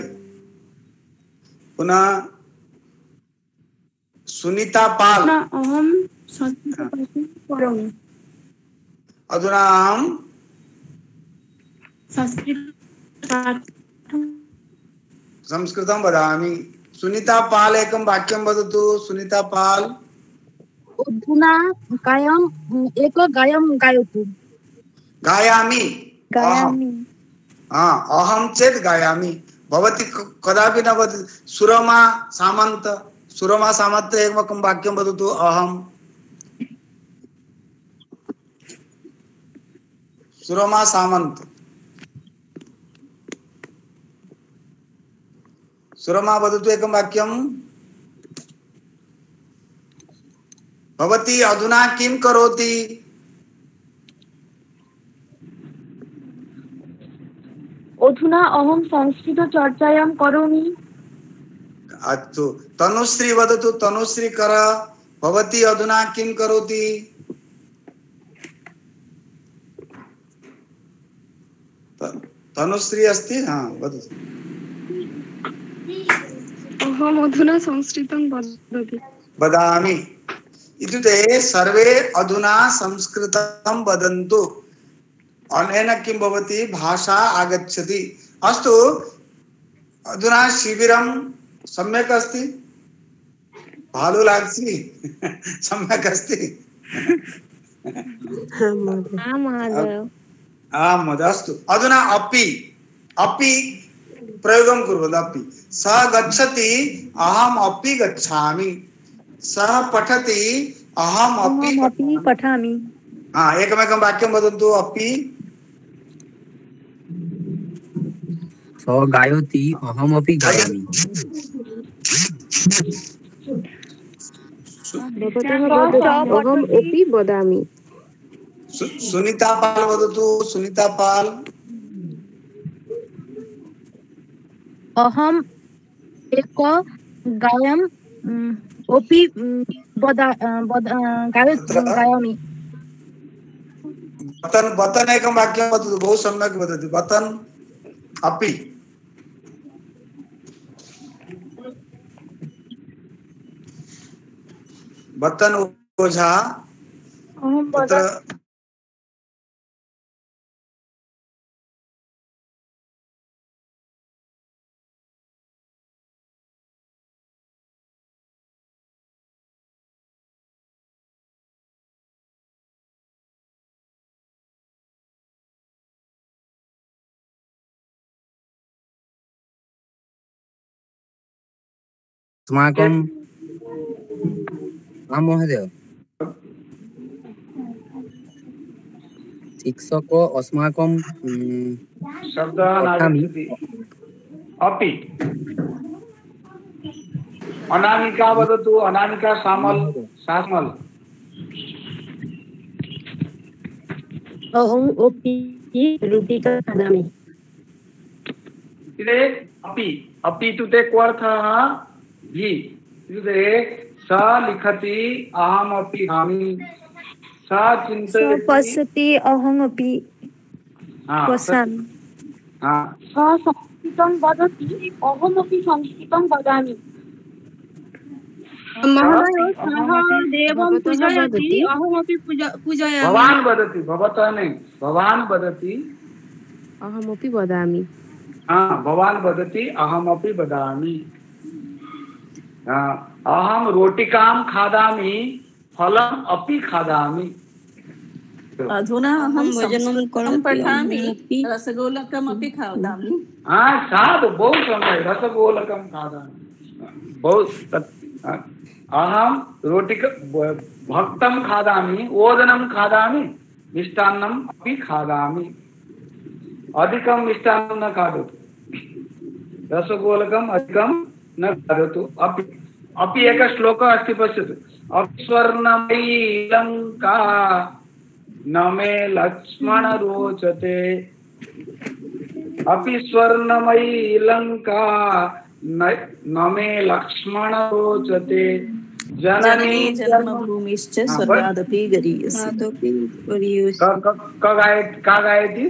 पुनः सुनीता पाल। अहं संस्कृतं करोमि। अधुना अहं संस्कृतं वदामि। सुनीता पाल एकं वाक्यं वदतु। सुनीता पाल। अधुना एक गायं गायतु। गायामि। गायामि। अहं चेत् गायामि। भवती कदापि न वदति। सुरमा सामन्त। सुरमा सामन्त एकं वाक्यं वदतु। अहं। सुरमा सामन्त। सुरमा वदतु एकं वाक्यं। भवती अधुना किं करोति? अधुना अहं संस्कृतचर्चायां करोमि। अस्तु। तनुश्री वदतु। तनुश्री कर। भवती अधुना किं करोति? तनुश्री अस्ति? हाँ वदतु। अहम् अधुना संस्कृतं वदामि। इत्युक्ते सर्वे अधुना संस्कृतं वदन्तु। अनेन किं भवति? भाषा आगच्छति। अस्तु। अधुना शिबिरं सम्यक् अस्ति? भालु लागछि? सम्यक् अस्ति? आं महोदय। अस्तु। अधुना अपि प्रयोगं कुर्वन्तु। अपि सः गच्छति अहम् अपि गच्छामि। सः पठति अहम् अपि पठामि। एकमेकं वाक्यं वदन्तु। अपि। सः गायति अहमपि गायामि। अहम् अपि वदामि। सुनीता पाल वदतु। सुनीता पाल। अहम् एक गायं अपि गायामि। बतन एकं वाक्यं वदतु। बहु सम्यक् वदति। बतन अपि। बतन ओझा। अस्माकं महोदय शिक्षक अस्माकं शब्दः नागच्छति। अपि। अनामिका वदतु। अनामिका सामल। सामल। अहम् अपि रोटिका खादामि। अपि। अपि इत्युक्ते क्वर्थः? हि। इत्युक्ते सः लिखति अहमपि खादामि। सः चिन्तयति पश्यति अहमपि पश्यामि। सः संस्कृतं वदति अहमपि संस्कृतं वदामि। महोदय सः देवं पूजयति अहमपि पूजयामि। भवान् वदति। भवतः न। भवान् वदति अहमपि वदामि। भवान् वदति अहमपि वदामि। अहं रोटिकां खादामि। फलम् अपि खादामि। अधुना अहं संस्कृतं पठामि। रसगोलकम् अपि खादामि। साधु। बहु सम्यक्। रसगोलकं खादामि। बहु अहं रोटिका भक्तं खादामि। ओदनं खादामि। मिष्टान्नम् अपि खादामि। अधिकं मिष्टान्नं न खादतु। रसगोलकम् अधिकं न खादतु। अपि एकः श्लोकः अस्ति। पश्यतु। स्वर्णमयी लङ्का न मे लक्ष्मण रोचते। अपि स्वर्णमयी लङ्का न मे लक्ष्मण रोचते। जननी जन्मभूमिश्च स्वर्गादपि गरीयसी। का गायति?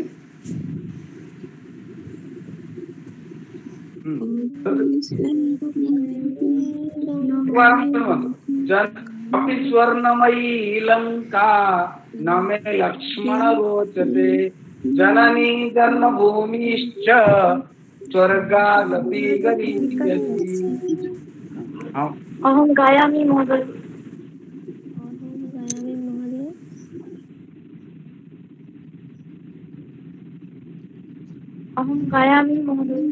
अपि स्वर्णमयी लंका न मे लक्ष्मण रोचते जननी जन्मभूमिश्च स्वर्गादपि गरीयसी। अहं गायामि महोदय। अहं गायामि महोदय।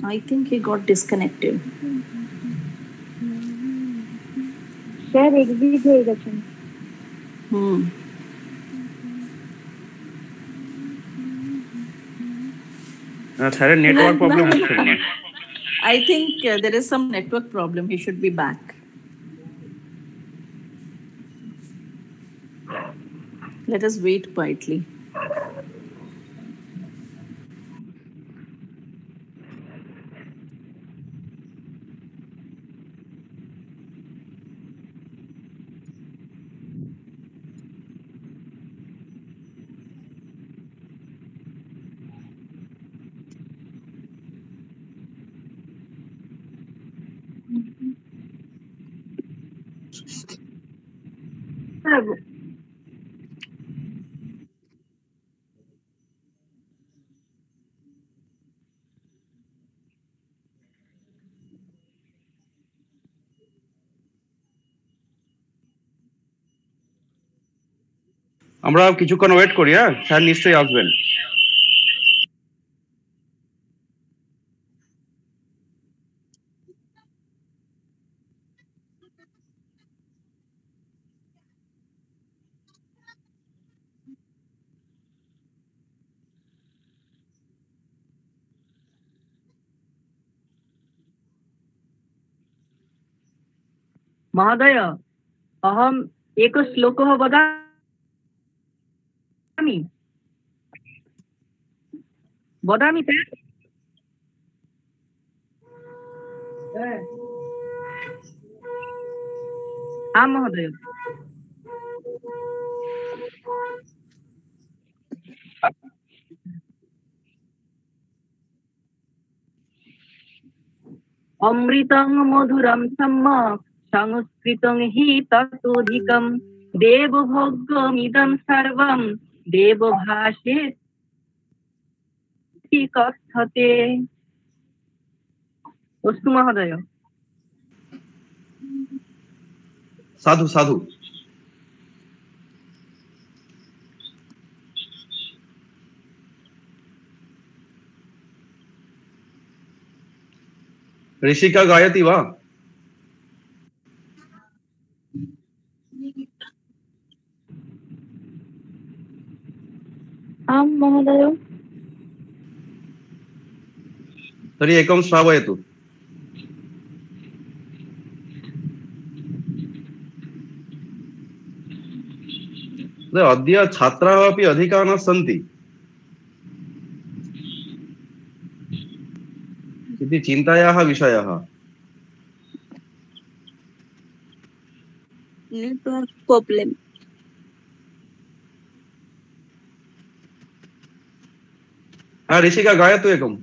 I think he got disconnected. Sir, exit হয়ে গেছেন। স্যারের নেটওয়ার্ক প্রবলেম হচ্ছে না। I think there is some network problem. He should be back. Let us wait quietly. আমরা কিছুক্ষণ ওয়েট করি, হ্যাঁ স্যার নিশ্চয়ই আসবেন। महोदय अहम् एक श्लोकः वदामि वदामि सर। आं महोदय। अमृतं मधुरं सम्म संस्कृतं हि ततोऽधिकं देवभोग्यमिदं सर्वं देवभाषेति कथ्यते। अस्तु महोदय। साधु साधु। ऋषिका गायति वा? आं महोदय। तर्हि एकं श्रावयतु। अद्य छात्राः अपि अधिकाः न सन्ति इति चिन्तायाः विषयः। Network problem. हाँ ऋषिका गायतु एकम्।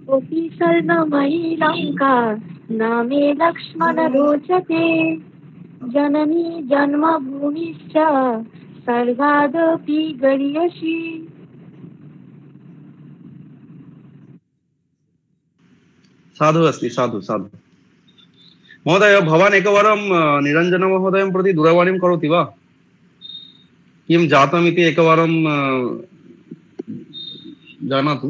कोऽपि स्वर्णमयी लङ्का न मे लक्ष्मण रोचते जननी जन्मभूमिश्च स्वर्गादपि गरीयसी। साधु अस्ति साधु साधु। महोदय भवान् एकवारं निरञ्जनमहोदयं प्रति दूरवाणीं करोति वा? किं जातमिति एकवारं जानातु।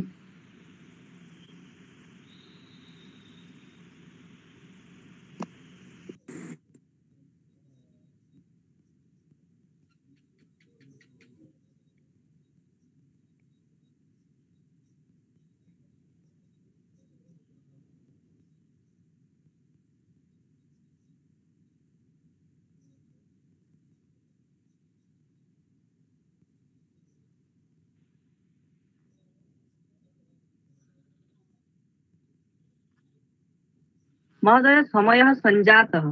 महोदय समयः सञ्जातः।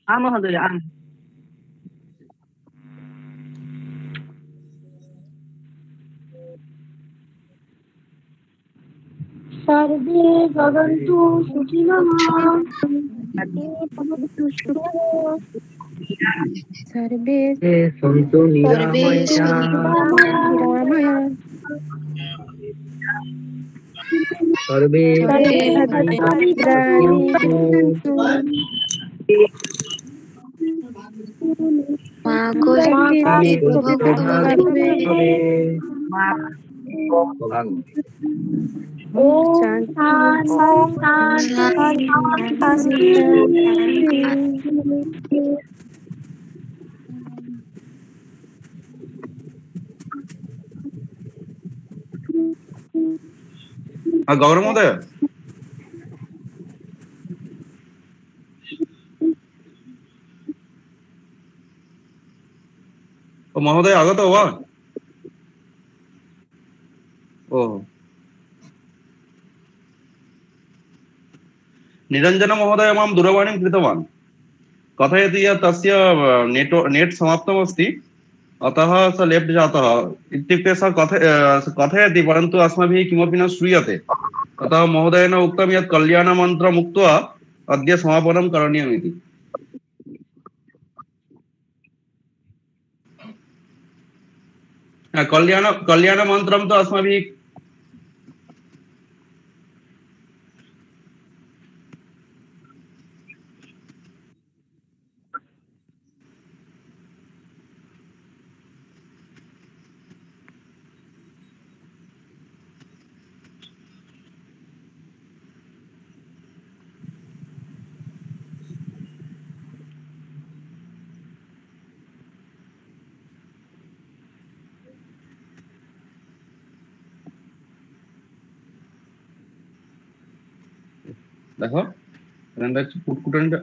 आम् महोदय आम्। सर्वे भवन्तु सुखिनः। सर्वे सन्तु निरामया सर्वे भद्राणि पश्यन्तु मा कश्चित् गौरव महोदय महोदय आगतो वा? ओहो निरञ्जन महोदय मां दूरवाणीं कृतवान्, कथयति यत् तस्य नेट् समाप्तमस्ति, अतः स लेफ्ट् जातः इत्युक्ते स कथयति परन्तु अस्माभिः किमपि न श्रूयते। अतः महोदयेन उक्तं यत् कल्याणमन्त्रम् उक्त्वा अद्य समापनं करणीयमिति। कल्याणमन्त्रं तु अस्माभिः देखो पुटकुटंड